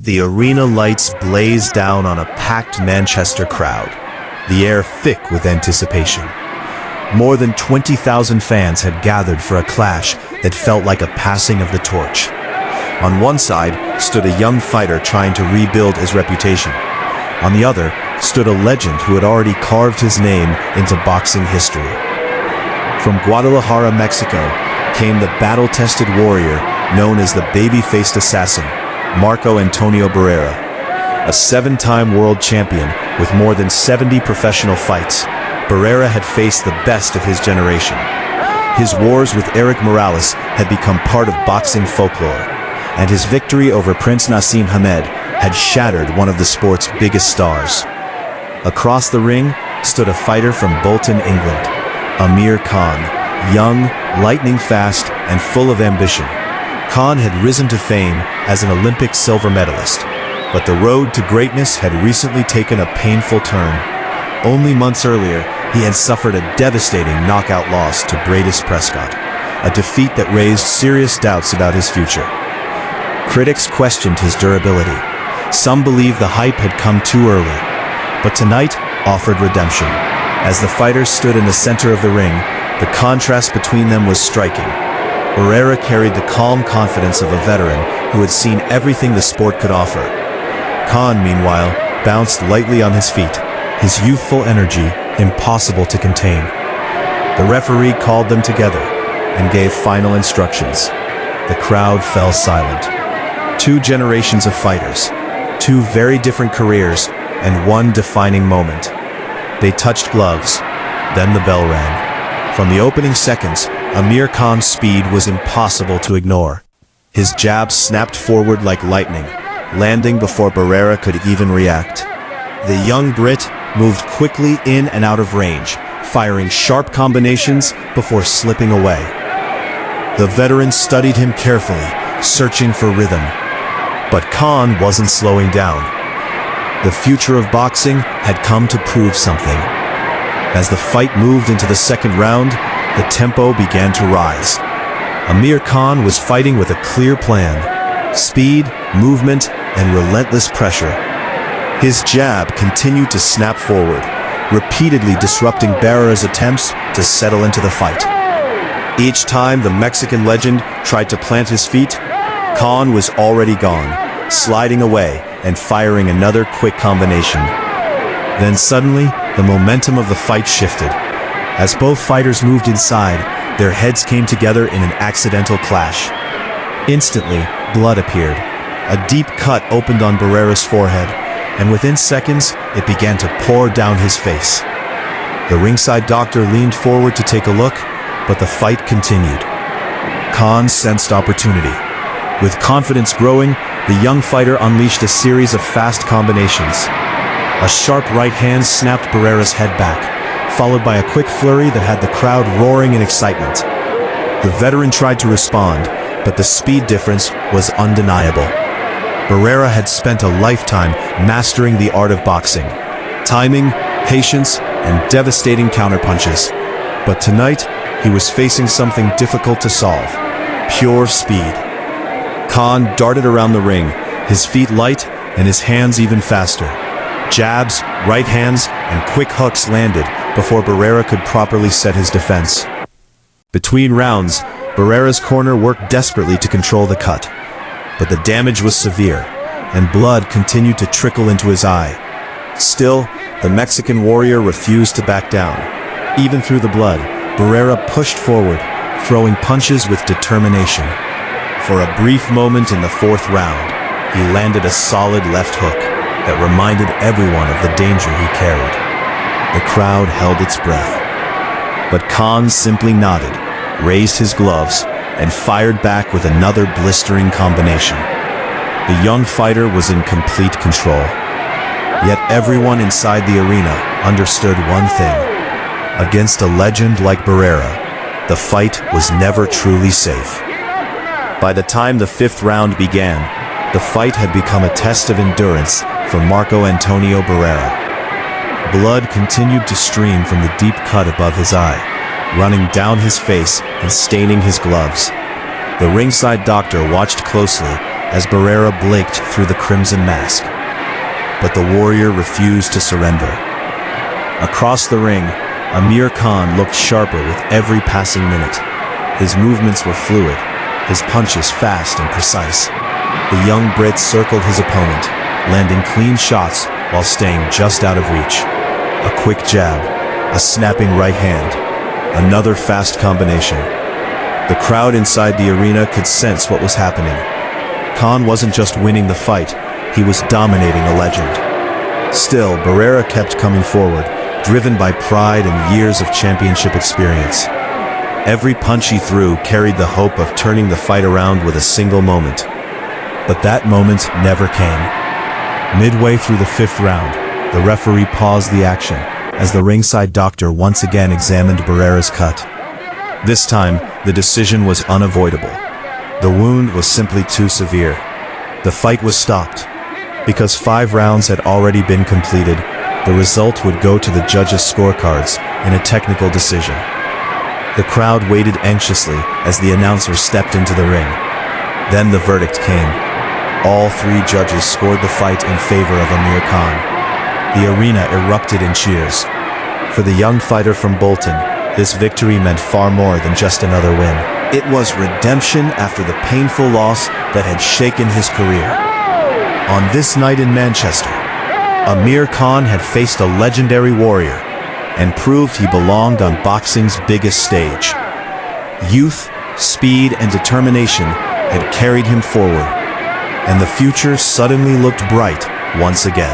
The arena lights blazed down on a packed Manchester crowd, the air thick with anticipation. More than 20,000 fans had gathered for a clash that felt like a passing of the torch. On one side stood a young fighter trying to rebuild his reputation. On the other stood a legend who had already carved his name into boxing history. From Guadalajara, Mexico, came the battle-tested warrior known as the baby-faced assassin, Marco Antonio Barrera. A 7-time world champion with more than 70 professional fights, Barrera had faced the best of his generation. His wars with Erik had become part of boxing folklore, and his victory over Prince Naseem had shattered one of the sport's biggest stars. Across the ring stood a fighter from Bolton, England, Amir Khan, young, lightning fast, and full of ambition. Khan had risen to fame as an Olympic silver medalist, but the road to greatness had recently taken a painful turn. Only months earlier, he had suffered a devastating knockout loss to Bradis Prescott, a defeat that raised serious doubts about his future. Critics questioned his durability. Some believed the hype had come too early, but tonight offered redemption. As the fighters stood in the center of the ring, the contrast between them was striking. Barrera carried the calm confidence of a veteran who had seen everything the sport could offer. Khan, meanwhile, bounced lightly on his feet, his youthful energy impossible to contain. The referee called them together and gave final instructions. The crowd fell silent. 2 generations of fighters, 2 very different careers, and one defining moment. They touched gloves, then the bell rang. From the opening seconds, Amir Khan's speed was impossible to ignore. His jabs snapped forward like lightning, landing before Barrera could even react. The young Brit moved quickly in and out of range, firing sharp combinations before slipping away. The veteran studied him carefully, searching for rhythm. But Khan wasn't slowing down. The future of boxing had come to prove something. As the fight moved into the second round, the tempo began to rise. Amir Khan was fighting with a clear plan: speed, movement, and relentless pressure. His jab continued to snap forward, repeatedly disrupting Barrera's attempts to settle into the fight. Each time the Mexican legend tried to plant his feet, Khan was already gone, sliding away and firing another quick combination. Then suddenly, the momentum of the fight shifted. As both fighters moved inside, their heads came together in an accidental clash. Instantly, blood appeared. A deep cut opened on Barrera's forehead, and within seconds, it began to pour down his face. The ringside doctor leaned forward to take a look, but the fight continued. Khan sensed opportunity. With confidence growing, the young fighter unleashed a series of fast combinations. A sharp right hand snapped Barrera's head back, followed by a quick flurry that had the crowd roaring in excitement. The veteran tried to respond, but the speed difference was undeniable. Barrera had spent a lifetime mastering the art of boxing: timing, patience, and devastating counterpunches. But tonight, he was facing something difficult to solve: pure speed. Khan darted around the ring, his feet light and his hands even faster. Jabs, right hands, and quick hooks landed before Barrera could properly set his defense. Between rounds, Barrera's corner worked desperately to control the cut, but the damage was severe, and blood continued to trickle into his eye. Still, the Mexican warrior refused to back down. Even through the blood, Barrera pushed forward, throwing punches with determination. For a brief moment in the 4th round, he landed a solid left hook that reminded everyone of the danger he carried. The crowd held its breath. But Khan simply nodded, raised his gloves, and fired back with another blistering combination. The young fighter was in complete control. Yet everyone inside the arena understood one thing: against a legend like Barrera, the fight was never truly safe. By the time the 5th round began, the fight had become a test of endurance for Marco Antonio Barrera. Blood continued to stream from the deep cut above his eye, running down his face and staining his gloves. The ringside doctor watched closely as Barrera blinked through the crimson mask. But the warrior refused to surrender. Across the ring, Amir Khan looked sharper with every passing minute. His movements were fluid, his punches fast and precise. The young Brit circled his opponent, landing clean shots while staying just out of reach. A quick jab, a snapping right hand, another fast combination. The crowd inside the arena could sense what was happening. Khan wasn't just winning the fight, he was dominating a legend. Still, Barrera kept coming forward, driven by pride and years of championship experience. Every punch he threw carried the hope of turning the fight around with a single moment. But that moment never came. Midway through the fifth round, the referee paused the action as the ringside doctor once again examined Barrera's cut. This time, the decision was unavoidable. The wound was simply too severe. The fight was stopped. Because 5 rounds had already been completed, the result would go to the judges' scorecards in a technical decision. The crowd waited anxiously as the announcer stepped into the ring. Then the verdict came. All 3 judges scored the fight in favor of Amir Khan. The arena erupted in cheers. For the young fighter from Bolton, this victory meant far more than just another win. It was redemption after the painful loss that had shaken his career. On this night in Manchester, Amir Khan had faced a legendary warrior and proved he belonged on boxing's biggest stage. Youth, speed, and determination had carried him forward, and the future suddenly looked bright once again.